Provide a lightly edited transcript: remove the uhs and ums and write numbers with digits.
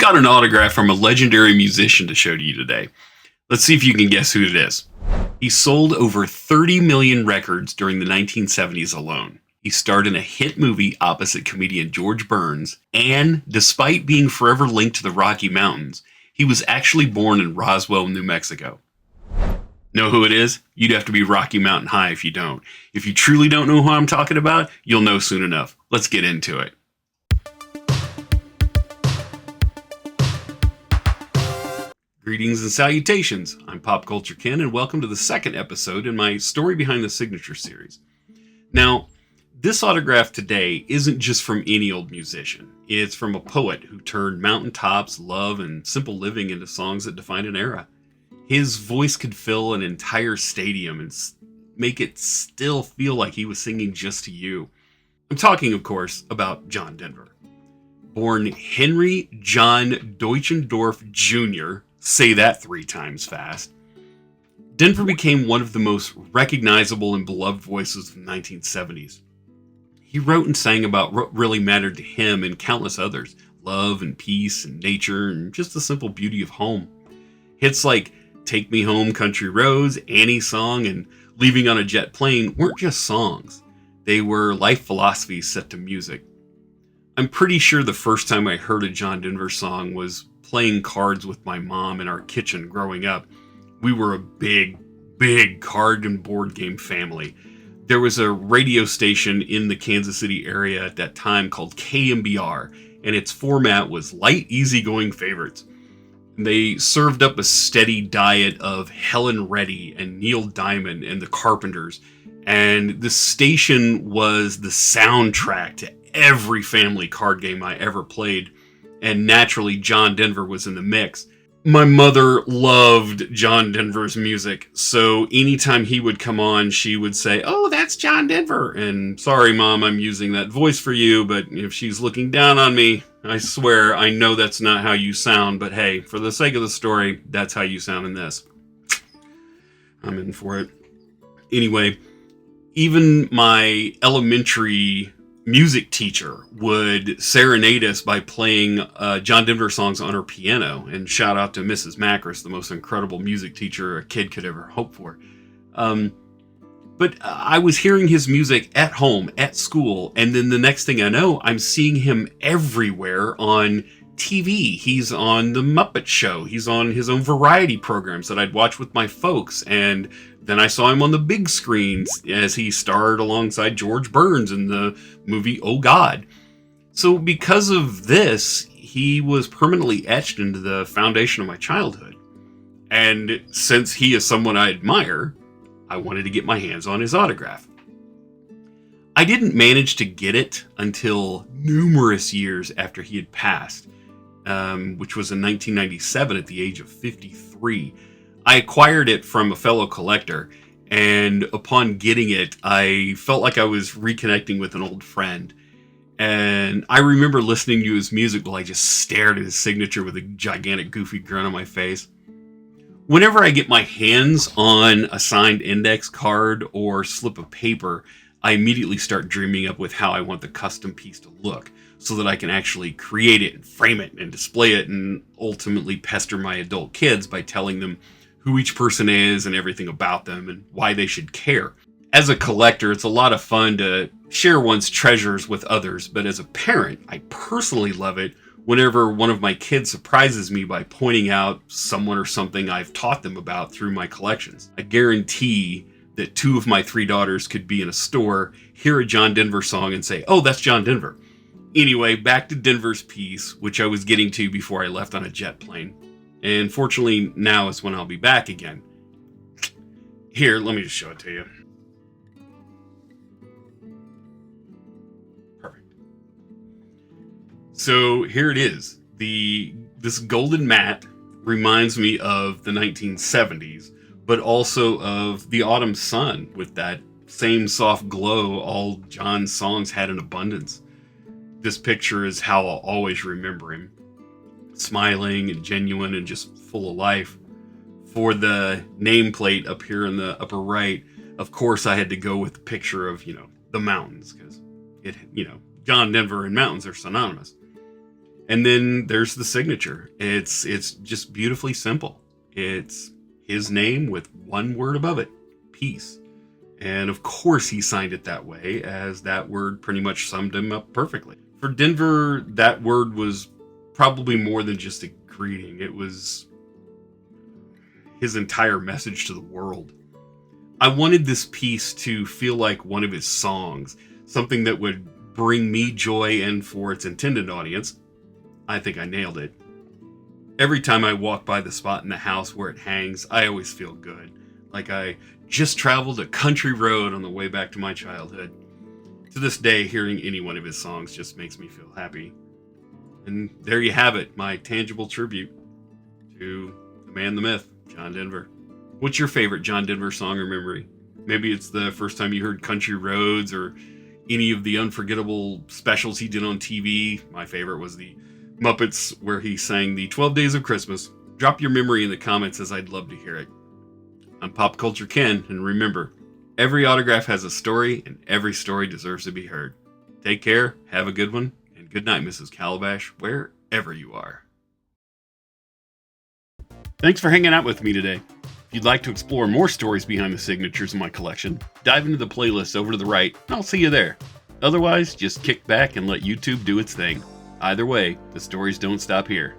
got an autograph from a legendary musician to show to you today. Let's see if you can guess who it is. He sold over 30 million records during the 1970s alone. He starred in a hit movie opposite comedian George Burns, and despite being forever linked to the Rocky Mountains, he was actually born in Roswell, New Mexico. Know who it is? You'd have to be Rocky Mountain High if you don't. If you truly don't know who I'm talking about, you'll know soon enough. Let's get into it. Greetings and salutations. I'm PopCultureKen, and welcome to the second episode in my Story Behind the Signature series. Now, this autograph today isn't just from any old musician. It's from a poet who turned mountaintops, love, and simple living into songs that defined an era. His voice could fill an entire stadium and make it still feel like he was singing just to you. I'm talking, of course, about John Denver. Born Henry John Deutschendorf Jr., say that 3 times fast, Denver became one of the most recognizable and beloved voices of the 1970s. He wrote and sang about what really mattered to him and countless others: love and peace and nature and just the simple beauty of home. Hits like Take Me Home, Country Roads, Annie's Song, and Leaving on a Jet Plane weren't just songs. They were life philosophies set to music. I'm pretty sure the first time I heard a John Denver song was playing cards with my mom in our kitchen growing up. We were a big card and board game family. There was a radio station in the Kansas City area at that time called KMBR, and its format was light, easygoing favorites. They served up a steady diet of Helen Reddy and Neil Diamond and the Carpenters, and the station was the soundtrack to every family card game I ever played, and naturally John Denver was in the mix. My mother loved John Denver's music, so anytime he would come on, she would say, "Oh, that's John Denver." And sorry, Mom, I'm using that voice for you, but if she's looking down on me, I swear I know that's not how you sound, but hey, for the sake of the story, that's how you sound in this. I'm in for it. Anyway, even my elementary music teacher would serenade us by playing John Denver songs on her piano, and shout out to Mrs. Macris, the most incredible music teacher a kid could ever hope for. But I was hearing his music at home, at school, and then the next thing I know, I'm seeing him everywhere on TV. He's on The Muppet Show. He's on his own variety programs that I'd watch with my folks, and then I saw him on the big screens as he starred alongside George Burns in the movie Oh God. So because of this, he was permanently etched into the foundation of my childhood. And since he is someone I admire, I wanted to get my hands on his autograph. I didn't manage to get it until numerous years after he had passed, which was in 1997 at the age of 53. I acquired it from a fellow collector, and upon getting it, I felt like I was reconnecting with an old friend. And I remember listening to his music while I just stared at his signature with a gigantic goofy grin on my face. Whenever I get my hands on a signed index card or slip of paper, I immediately start dreaming up with how I want the custom piece to look, so that I can actually create it and frame it and display it and ultimately pester my adult kids by telling them who each person is and everything about them and why they should care. As a collector, it's a lot of fun to share one's treasures with others, but as a parent, I personally love it whenever one of my kids surprises me by pointing out someone or something I've taught them about through my collections. I guarantee that 2 of my 3 daughters could be in a store, hear a John Denver song, and say, "Oh, that's John Denver." Anyway, back to Denver's piece, which I was getting to before I left on a jet plane. And fortunately, now is when I'll be back again. Here, let me just show it to you. Perfect. So here it is. This golden mat reminds me of the 1970s, but also of the autumn sun with that same soft glow all John's songs had in abundance. This picture is how I'll always remember him. Smiling and genuine and just full of life. For the nameplate up here in the upper right, of course I had to go with the picture of, the mountains, because John Denver and mountains are synonymous. And then there's the signature. It's just beautifully simple. It's his name with one word above it, peace. And of course he signed it that way, as that word pretty much summed him up perfectly. For Denver, that word was probably more than just a greeting. It was his entire message to the world. I wanted this piece to feel like one of his songs, something that would bring me joy, and for its intended audience, I think I nailed it. Every time I walk by the spot in the house where it hangs, I always feel good. Like I just traveled a country road on the way back to my childhood. To this day, hearing any one of his songs just makes me feel happy. And there you have it, my tangible tribute to the man, the myth, John Denver. What's your favorite John Denver song or memory? Maybe it's the first time you heard Country Roads, or any of the unforgettable specials he did on TV. My favorite was the Muppets, where he sang the 12 Days of Christmas. Drop your memory in the comments, as I'd love to hear it. I'm PopCultureKen, and remember, every autograph has a story, and every story deserves to be heard. Take care, have a good one, and good night, Mrs. Calabash, wherever you are. Thanks for hanging out with me today. If you'd like to explore more stories behind the signatures in my collection, dive into the playlist over to the right, and I'll see you there. Otherwise, just kick back and let YouTube do its thing. Either way, the stories don't stop here.